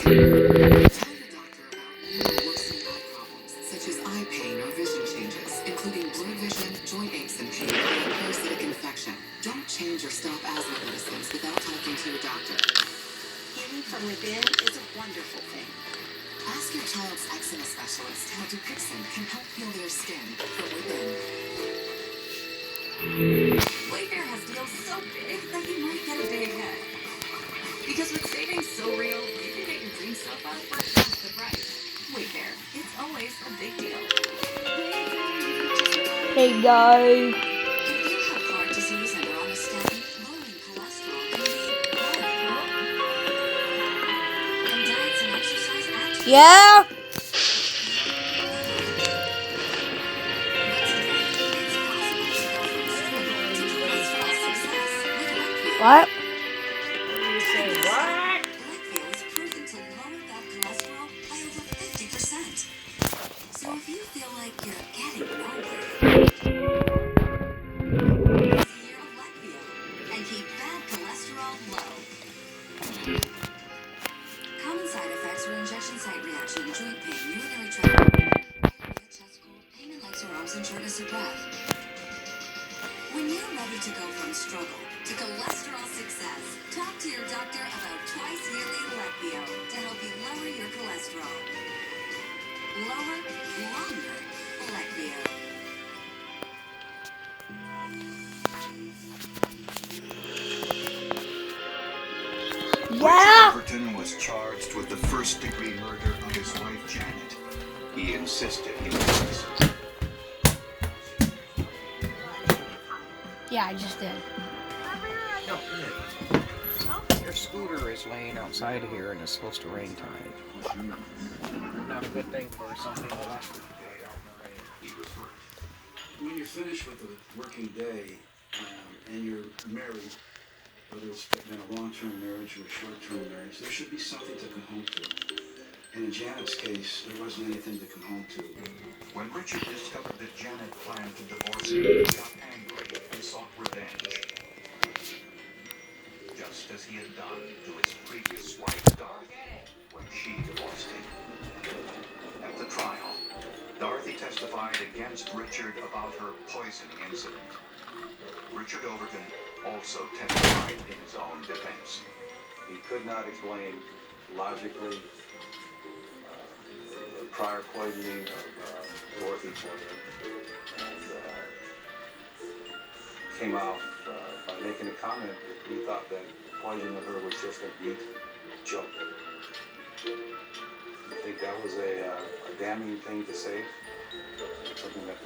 Tell your doctor about any worsening eye problems, such as eye pain or vision changes, including blurred vision, joint aches and pain, and a parasitic infection. Don't change or stop asthma medicines without talking to your doctor. Healing from within is a wonderful thing. Ask your child's eczema specialist how Dupixent can help heal their skin from within. Wayfair has deals so big that you might get a big head. Because with savings so real, you can get your dream sofa for half the price. Wayfair, it's always a big deal. Hey guys. If you have heart disease and are on a statin, lowering cholesterol can be hard. And diets and exercise actually. Yeah. What? Leadville is proven to lower bad cholesterol by over 50%. So if you feel like you're getting nowhere, it's a year of Leadville and keep bad cholesterol low. Common side effects are injection site reaction, joint pain, urinary tract, diarrhea, chest cold, pain in legs or arms, and shortness of breath. When you're ready to go from struggle to cholesterol success, talk to your doctor about twice yearly Leadville to help you lower your cholesterol. Lower, longer Leadville. Yeah. Richard Overton was charged with the first-degree murder of his wife Janet. He insisted he was innocent. Yeah, I just did. No, your scooter is laying outside here and it's supposed to rain tonight. Not a good thing for something to last for the day out in the rain. When you're finished with a working day and you're married, whether it's been a long-term marriage or a short-term marriage, there should be something to come home to. And in Janet's case, there wasn't anything to come home to. When Richard discovered that Janet planned to divorce him, he got angry and sought revenge. Just as he had done to his previous wife, Dorothy, when she divorced him. At the trial, Dorothy testified against Richard about her poisoning incident. Richard Overton also testified in his own defense. He could not explain logically the prior poisoning of Dorothy for him, and came out by making a comment that he thought that poisoning her was just a neat joke. I think that was a damning thing to say, something that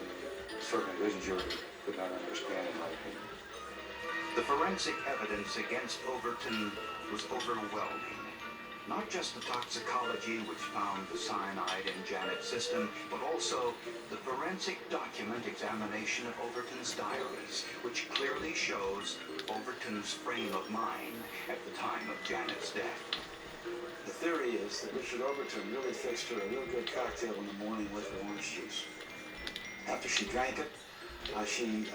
certainly this jury could not understand, in my opinion. The forensic evidence against Overton was overwhelming. Not just the toxicology which found the cyanide in Janet's system, but also the forensic document examination of Overton's diaries, which clearly shows Overton's frame of mind at the time of Janet's death. The theory is that Richard Overton really fixed her a real good cocktail in the morning with her orange juice. After she drank it, she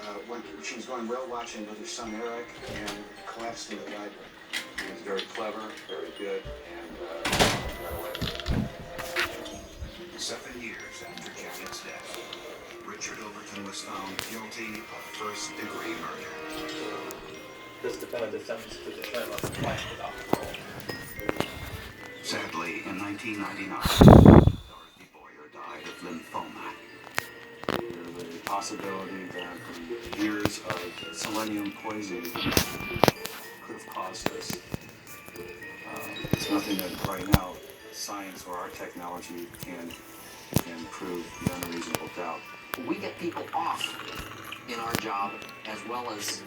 was going whale watching with her son Eric and collapsed in the driveway. He was very clever, very good, and got away. 7 years after Janet's death, Richard Overton was found guilty of first-degree murder. This defendant is sentenced to the term of life without parole. Sadly, in 1999, Dorothy Boyer died of lymphoma. There's a possibility that the years of selenium poisoning could have caused this. It's nothing that right now science or our technology can prove beyond a reasonable doubt. We get people off in our job as well as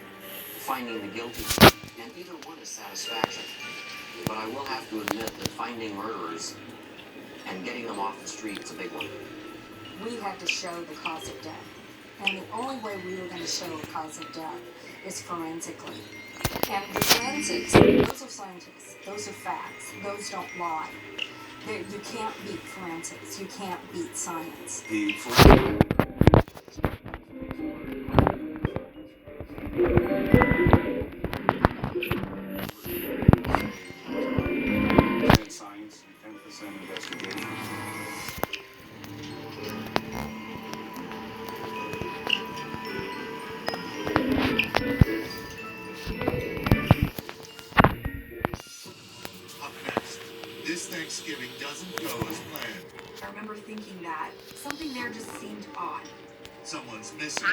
finding the guilty, and either one is satisfaction. But I will have to admit that finding murderers and getting them off the street is a big one. We had to show the cause of death. And the only way we were going to show a cause of death is forensically. And the forensics, those are scientists, those are facts, those don't lie. You can't beat forensics, you can't beat science. The forensic Science, Thanksgiving doesn't go as planned. I remember thinking that something there just seemed odd. Someone's missing,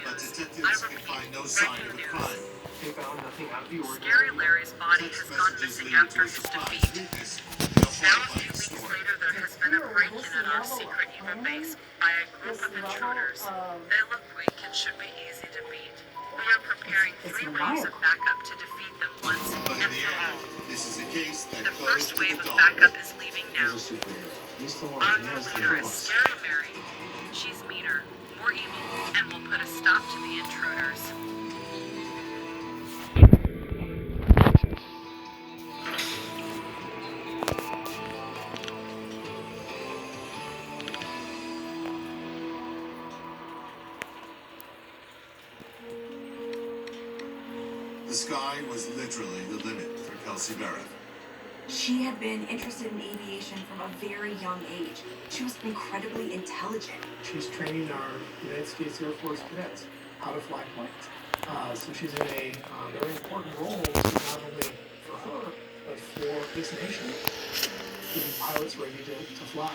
but detectives can find no sign of a crime. They found nothing out of the ordinary. Scary Larry's body has Text gone messages missing lead to after a his surprise defeat. witness in a Now, 2 horrifying weeks story. later, there has been a break-in at our secret evil base by a group of intruders. They look weak and should be easy to beat. We are preparing 3 waves of backup to defeat them once But and in the for end, all. this is a case that The goes first to wave the of dog. backup is leaving now. He's a superhero. He's the one. Our He new has the leader is voice. Scary Mary. She's meaner, more evil, and will put a stop to the intruders. The sky was literally the limit for Kelsey Barrett. She had been interested in aviation from a very young age. She was incredibly intelligent. She's training our United States Air Force cadets how to fly planes. So she's in a very important role, not only for her, but for this nation, getting pilots ready to fly.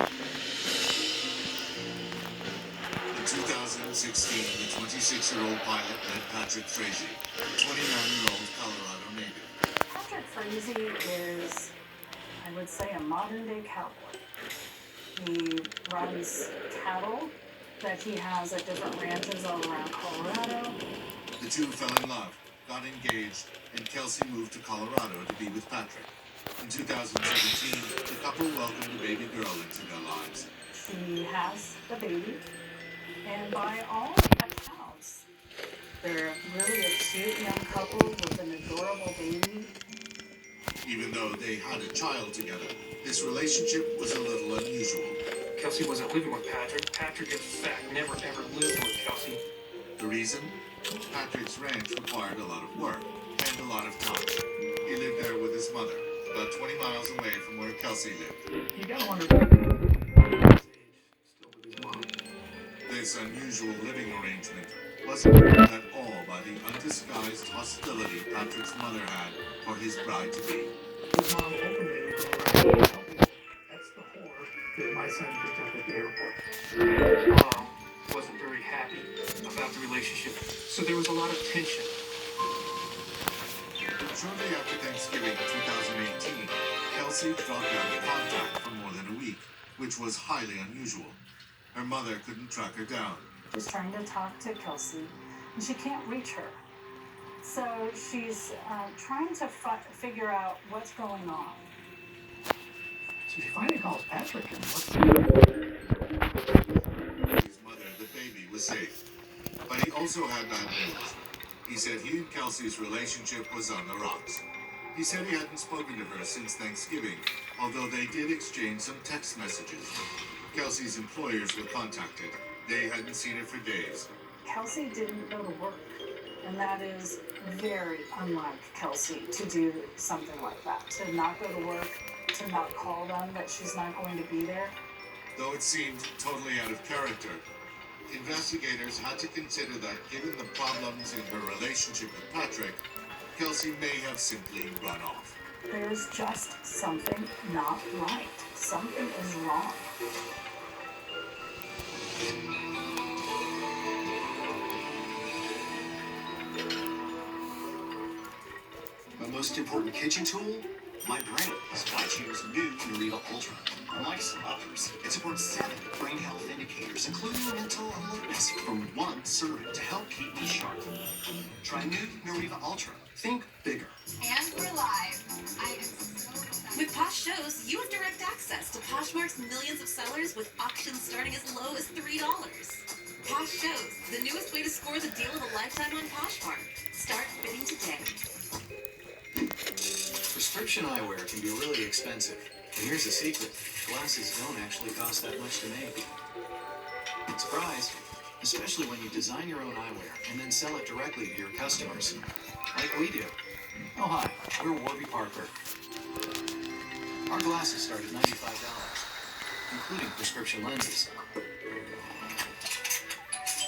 In 2016, the 26-year-old pilot led Patrick Frazee, a 29-year-old Colorado native. Patrick Frazee is, I would say, a modern-day cowboy. He runs cattle that he has at different ranches all around Colorado. The two fell in love, got engaged, and Kelsey moved to Colorado to be with Patrick. In 2017, the couple welcomed a baby girl into their lives. She has the baby, and by all accounts, they're really a cute young couple with an adorable baby. Even though they had a child together, this relationship was a little unusual. Kelsey wasn't living with Patrick. Patrick, in fact, never ever lived with Kelsey. The reason? Patrick's ranch required a lot of work and a lot of time. He lived there with his mother, about 20 miles away from where Kelsey lived. You gotta wonder about his age, still with his mom. This unusual living arrangement wasn't driven at all by the undisguised hostility Patrick's mother had for his bride-to-be. His mom openly would go around and tell people, that's the whore that my son picked up at the airport. His mom wasn't very happy about the relationship, so there was a lot of tension. Shortly after Thanksgiving 2018, Kelsey dropped out of contact for more than a week, which was highly unusual. Her mother couldn't track her down. She's trying to talk to Kelsey, and she can't reach her. So she's trying to figure out what's going on. So she finally calls Patrick and what's His mother, the baby, was safe. But he also had bad news. He said he and Kelsey's relationship was on the rocks. He said he hadn't spoken to her since Thanksgiving, although they did exchange some text messages. Kelsey's employers were contacted. They hadn't seen her for days. Kelsey didn't go to work, and that is very unlike Kelsey to do something like that. To not go to work, to not call them that she's not going to be there. Though it seemed totally out of character, investigators had to consider that given the problems in her relationship with Patrick, Kelsey may have simply run off. There's just something not right. Something is wrong. My most important kitchen tool? My brain. That's why I choose new Nariva Ultra. Unlike some others, it supports 7 brain health indicators, including mental alertness, from one serving to help keep me sharp. Try new Nariva Ultra. Think bigger. And we're live. I am so excited. With Posh Shows, you have direct access to Poshmark's millions of sellers with auctions starting as low as $3. Posh Shows, the newest way to score the deal of a lifetime on Poshmark. Start bidding today. Prescription eyewear can be really expensive. And here's the secret. Glasses don't actually cost that much to make. Surprise! Especially when you design your own eyewear and then sell it directly to your customers. Like we do. Oh hi, we're Warby Parker. Our glasses start at $95, including prescription lenses.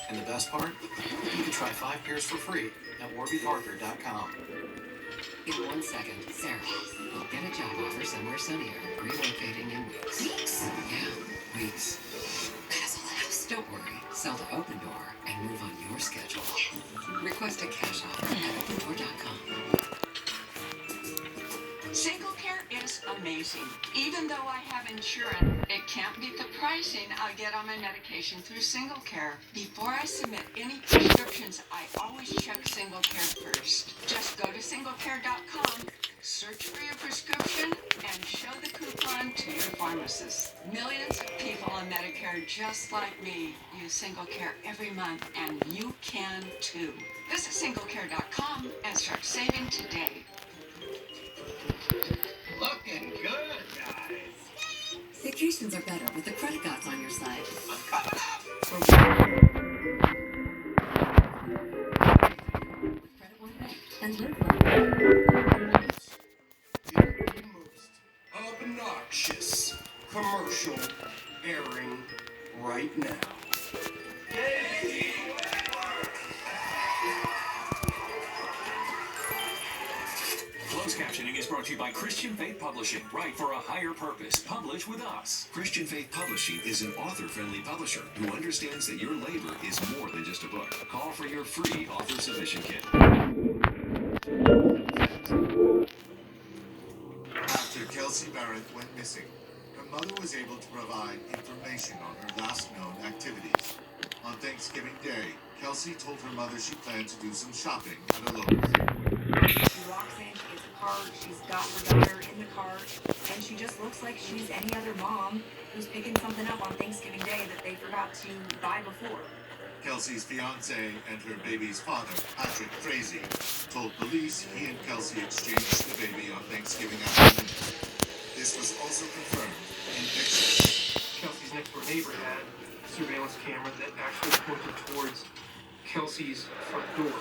And the best part? You can try 5 pairs for free at warbyparker.com. In 1 second, Sarah will get a job offer somewhere sunnier, relocating in weeks. Weeks? Yeah, weeks. Castle House. Don't worry, sell to Open Door and move on your schedule. Request a cash offer at opendoor.com. Single Care is amazing. Even though I have insurance, it can't beat the pricing I get on my medication through Single Care. Before I submit any prescriptions, I always check Single Care first. Just go to singlecare.com, search for your prescription, and show the coupon to your pharmacist. Millions of people on Medicare just like me use Single Care every month, and you can too. Visit singlecare.com and start saving today. Looking good, guys. Vacations are better with the credit gods on your side. I'm coming up. Credit one bank and live one. The most obnoxious commercial airing right now. Closed captioning is brought to you by Christian Faith Publishing. Write for a higher purpose. Publish with us. Christian Faith Publishing is an author-friendly publisher who understands that your labor is more than just a book. Call for your free author submission kit. After Kelsey Barrett went missing, her mother was able to provide information on her last known activities. On Thanksgiving Day, Kelsey told her mother she planned to do some shopping at a Lowe's. She walks in, she gets a cart, she's got her daughter in the cart, and she just looks like she's any other mom who's picking something up on Thanksgiving Day that they forgot to buy before. Kelsey's fiance and her baby's father, Patrick Frazee, told police he and Kelsey exchanged the baby on Thanksgiving afternoon. This was also confirmed in pictures. Kelsey's next door neighbor had a surveillance camera that actually pointed towards Kelsey's front door.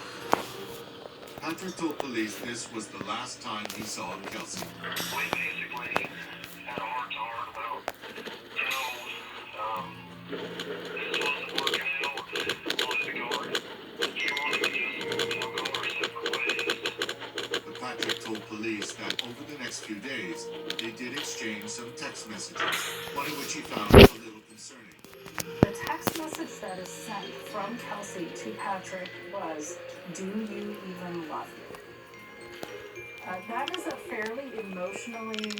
Patrick told police this was the last time he saw Kelsey. We basically had a heart-to-heart about, this wasn't working out, wanted to go, he wanted to just, go our separate ways. But Patrick told police that over the next few days, they did exchange some text messages, one of which he found a little concerning. The text message that is sent from Kelsey to Patrick was, "Do you even love me?" That is a fairly emotionally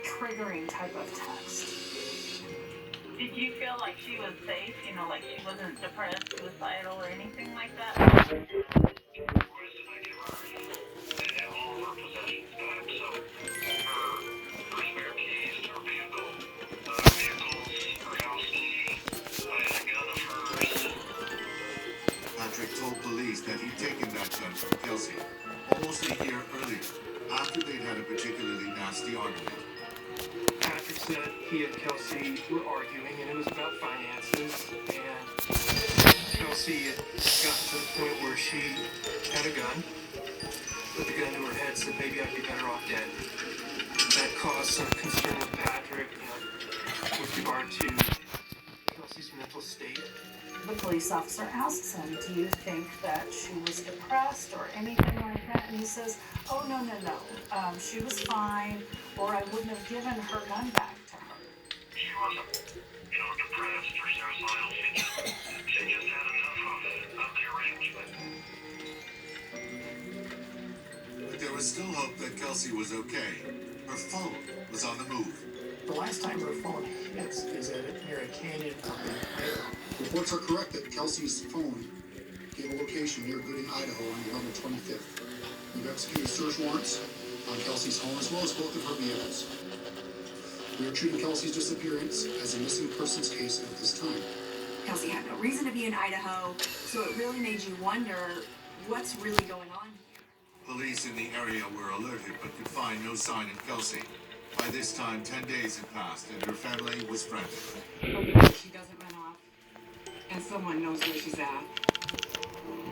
triggering type of text. Did you feel like she was safe? Like she wasn't depressed, suicidal, or anything like that? Patrick told police that he'd taken that gun from Kelsey almost a year earlier, after they'd had a particularly nasty argument. Patrick said he and Kelsey were arguing, and it was about finances, and Kelsey had gotten to the point where she had a gun, put the gun to her head, said maybe I'd be better off dead. That caused some concern with Patrick, with regard to Kelsey's mental state. The police officer asks him, "Do you think that she was depressed or anything like that?" And he says, "Oh, no. She was fine, or I wouldn't have given her gun back to her." She wasn't, depressed or suicidal. She just had enough of the arrangement. But there was still hope that Kelsey was okay. Her phone was on the move. The last time her phone hits is near a canyon up in Idaho. Reports are correct that Kelsey's phone gave a location near Gooding, Idaho on November 25th. We've executed search warrants on Kelsey's home as well as both of her vehicles. We are treating Kelsey's disappearance as a missing persons case at this time. Kelsey had no reason to be in Idaho, so it really made you wonder what's really going on here. Police in the area were alerted but could find no sign of Kelsey. By this time, 10 days had passed and her family was frantic. She doesn't run off, and someone knows where she's at.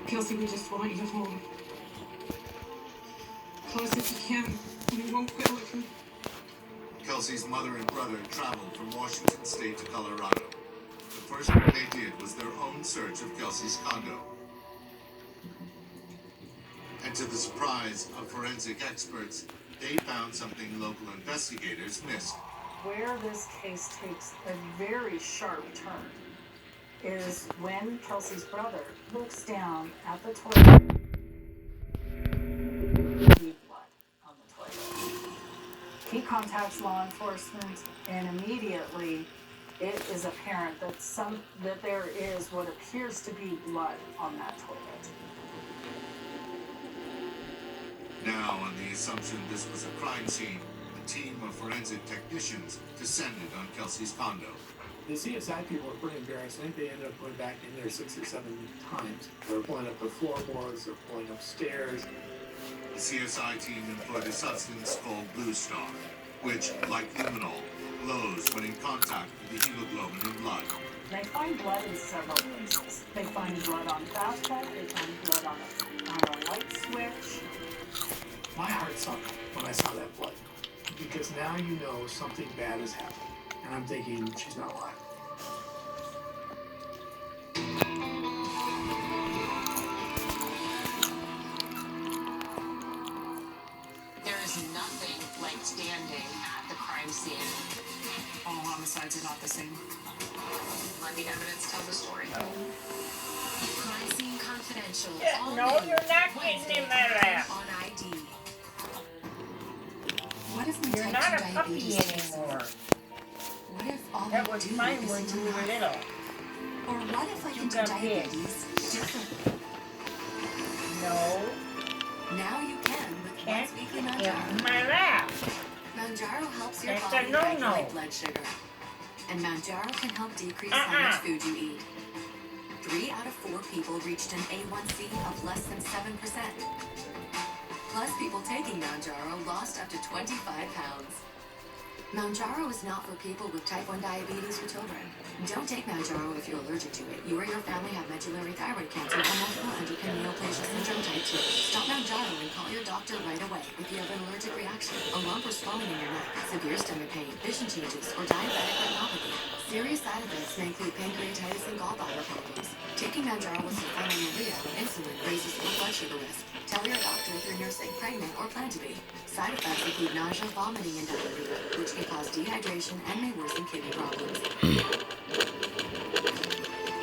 Kelsey, we just want you home. Close as you can. We won't quit looking. Kelsey's mother and brother traveled from Washington State to Colorado. The first thing they did was their own search of Kelsey's condo. And to the surprise of forensic experts, they found something local investigators missed. Where this case takes a very sharp turn is when Kelsey's brother looks down at the toilet. Blood on the toilet. He contacts law enforcement, and immediately it is apparent that there is what appears to be blood on that toilet. Now, on the assumption this was a crime scene, a team of forensic technicians descended on Kelsey's condo. The CSI people were pretty embarrassed. I think they ended up going back in there 6 or 7 times. They were pulling up the floorboards, they're pulling upstairs. The CSI team employed a substance called Blue Star, which, like luminol, glows when in contact with the hemoglobin in blood. They find blood in several places. They find blood on the bathtub, they find blood on a light switch. My heart sunk when I saw that blood, because now you know something bad has happened. And I'm thinking, she's not alive. There is nothing like standing at the crime scene. All homicides are not the same. Let the evidence tell the story. Crime Scene Confidential. all No, new you're not Wednesday getting in my lap. on ID. What if my You're type not 2 a puppy diabetes anymore. What if all That I was do mine is when to you were laugh? little. Or what if I You can do got diabetes differently? No, Now you can with can't once weekly get Manjaro. in my lap. Manjaro helps your That's body a no-no. regulate blood sugar. And Manjaro can help decrease how much food you eat. 3 out of 4 people reached an A1C of less than 7%. Plus, people taking Manjaro lost up to 25 pounds. Manjaro is not for people with type 1 diabetes or children. Don't take Manjaro if you're allergic to it. You or your family have medullary thyroid cancer or multiple endocrine neoplasia syndrome type 2. Stop Manjaro and call your doctor right away if you have an allergic reaction, a lump or swelling in your neck, severe stomach pain, vision changes, or diabetic retinopathy. Serious side effects may include pancreatitis and gallbladder problems. Taking Manjaro with sulfonylurea or insulin raises your blood sugar risk. Tell your doctor if you're nursing, pregnant, or plan to be. Side effects include nausea, vomiting, and diarrhea, which can cause dehydration and may worsen kidney problems.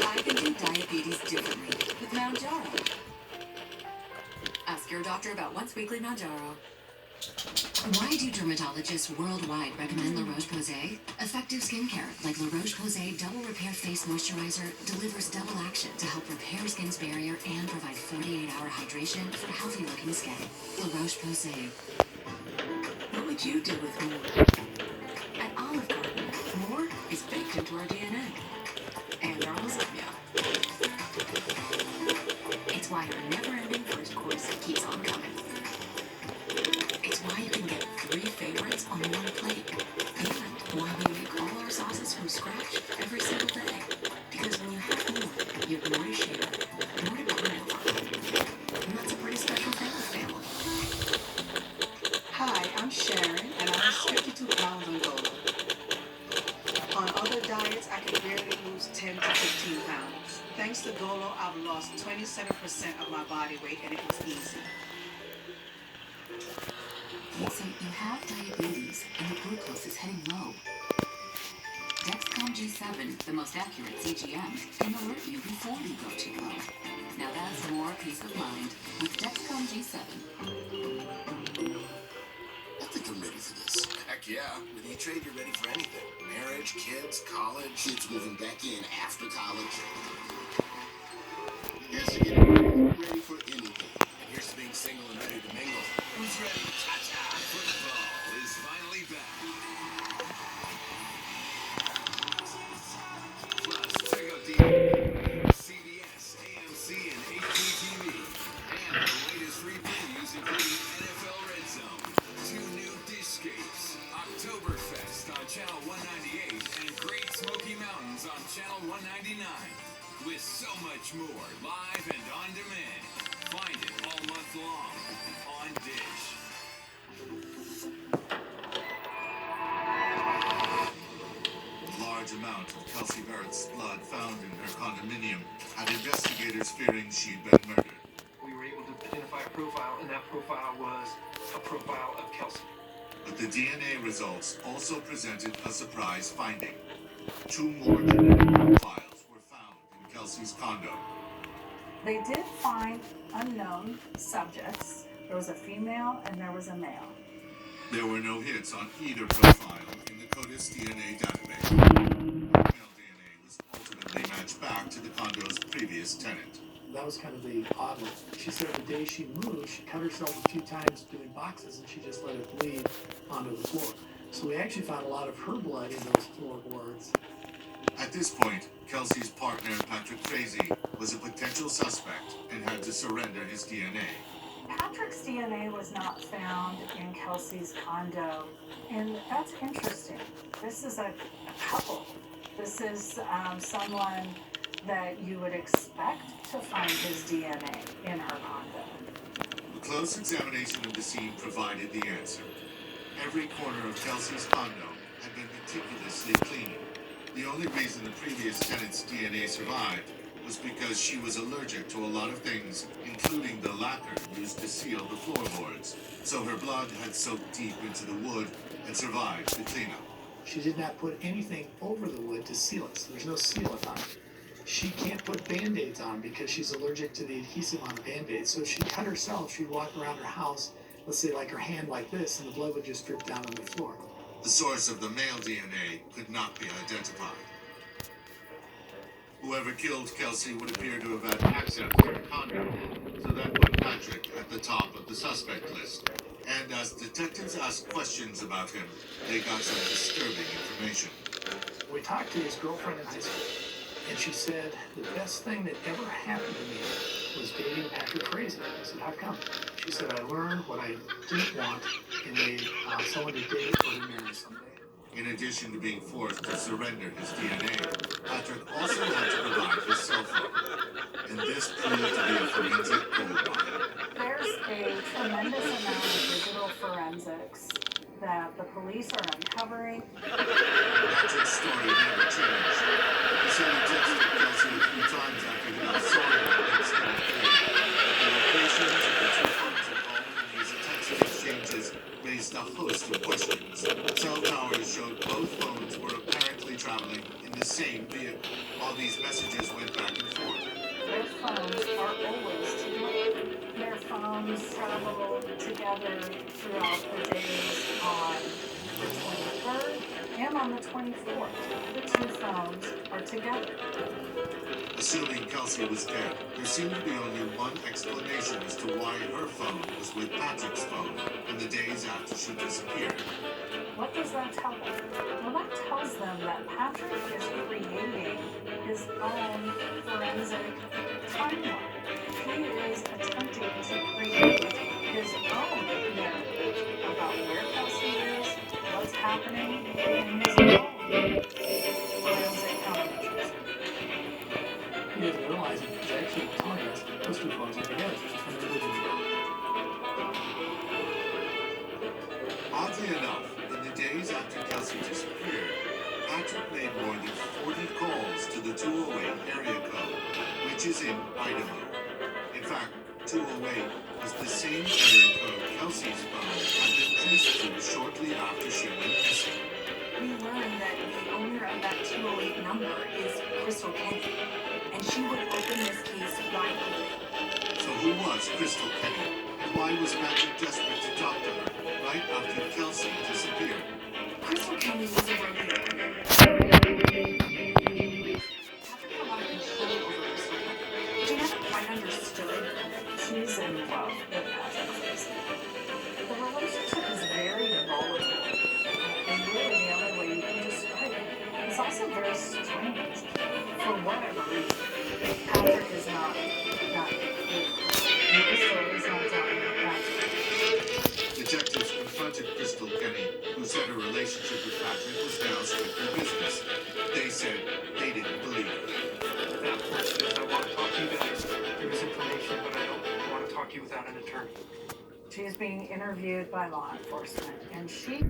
I can do diabetes differently with Manjaro. Ask your doctor about once weekly Manjaro. Why do dermatologists worldwide recommend La Roche-Posay? Effective skincare like La Roche-Posay Double Repair Face Moisturizer delivers double action to help repair skin's barrier and provide 48-hour hydration for healthy-looking skin. La Roche-Posay. What would you do with more? At Olive Garden, more is baked into our DNA. And our lasagna. It's why our never-ending first course keeps on coming. It's why you can get 3 favorites on one plate. And why we make all our sauces from scratch every single day. Because when you have more, you have more to share, more to bond over. And that's a pretty special thing with family. Hi, I'm Sharon, and I was 52 pounds on Dolo. On other diets, I could barely lose 10 to 15 pounds. Thanks to Dolo, I've lost 27% of my body weight, and it was easy. So you have diabetes and your glucose is heading low. Dexcom G7, the most accurate CGM, can alert you before you go too low. Now that's more peace of mind with Dexcom G7. I think I'm ready for this. Heck yeah. With E-Trade, you're ready for anything. Marriage, kids, college. Kids moving back in after college. Here's to getting ready for anything. And here's to being single and ready to mingle. Who's ready? Cha-cha! Football is finally back. Plus, check out the CBS, AMC, and HGTV. And the latest free previews, including NFL Red Zone, 2 new Dishscapes, Oktoberfest on Channel 198, and Great Smoky Mountains on Channel 199. With so much more, live and on demand. Find it all month long on Dish. Large amount of Kelsey Barrett's blood found in her condominium had investigators fearing she'd been murdered. We were able to identify a profile, and that profile was a profile of Kelsey. But the DNA results also presented a surprise finding. 2 more genetic profiles were found in Kelsey's condo. They did find unknown subjects. There was a female and there was a male. There were no hits on either profile in the CODIS DNA database. Male DNA was ultimately matched back to the condo's previous tenant. That was kind of the odd one. She said the day she moved, she cut herself a few times doing boxes and she just let it bleed onto the floor. So we actually found a lot of her blood in those floorboards. At this point, Kelsey's partner, Patrick Frazee, was a potential suspect and had to surrender his DNA. Patrick's DNA was not found in Kelsey's condo, and that's interesting. This is a couple. This is someone that you would expect to find his DNA in her condo. A close examination of the scene provided the answer. Every corner of Kelsey's condo had been meticulously cleaned. The only reason the previous tenant's DNA survived was because she was allergic to a lot of things, including the lacquer used to seal the floorboards. So her blood had soaked deep into the wood and survived the cleanup. She did not put anything over the wood to seal it, so there's no sealant on it. She can't put Band-Aids on because she's allergic to the adhesive on the Band-Aids. So if she cut herself, she'd walk around her house, let's say like her hand like this, and the blood would just drip down on the floor. The source of the male DNA could not be identified. Whoever killed Kelsey would appear to have had access to her condo, so that put Patrick at the top of the suspect list. And as detectives asked questions about him, they got some disturbing information. We talked to his girlfriend in high school, and she said the best thing that ever happened to me was dating Patrick Frazee. I said, how come? She said, I learned what I didn't want in someone to date or to marry someday. In addition to being forced to surrender his DNA, Patrick also had to provide his cell phone. And this proved to be a forensic gold mine. There's a tremendous amount of digital forensics that the police are uncovering. Patrick's story never changed. He said he texted Kelsey a few times after he last saw her the next day. The locations of the 2 phones involved in these text exchanges raised a host of questions. Cell towers showed both phones were apparently traveling in the same vehicle, while these messages went back and forth. Their phones are always together. Their phones travel together throughout the days on the 23rd and on the 24th. The 2 phones are together. Assuming Kelsey was dead, there seemed to be only one explanation as to why her phone was with Patrick's phone in the days after she disappeared. What does that tell them? Well, that tells them that Patrick is creating his own forensic timeline. He is attempting to create his own narrative about where Kelsey is, what's happening in his own forensic countermeasures. He doesn't realize it. He's actually telling us those 2 phones are together. And they're living together. Oddly enough, in the days after Kelsey disappeared, Patrick made more than 40 calls to the 208 area code, which is in Idaho. In fact, 208 was the same area code Kelsey's phone had been traced to shortly after she went missing. We learned that the owner of that 208 number is Crystal Kenny, and she would open this case wide open. So who was Crystal Kenny, and why was Patrick desperate to talk to her right after Kelsey disappeared? Crystal Kenny was a rodeo owner. Patrick had a lot of control over Crystal Kenny, which I never quite understood. She's in love with Patrick Frazee. The relationship is very volatile, and really the only way you can describe it. It's also very strange. For whatever reason, Patrick is not good. Crystal is not talking to Patrick. Detectives confronted Crystal Kenny, who said her relationship with Patrick was now strictly business. They said they didn't believe her. That person says, I want to talk to you guys. There is information, but I don't want to talk to you without an attorney. She is being interviewed by law enforcement, and she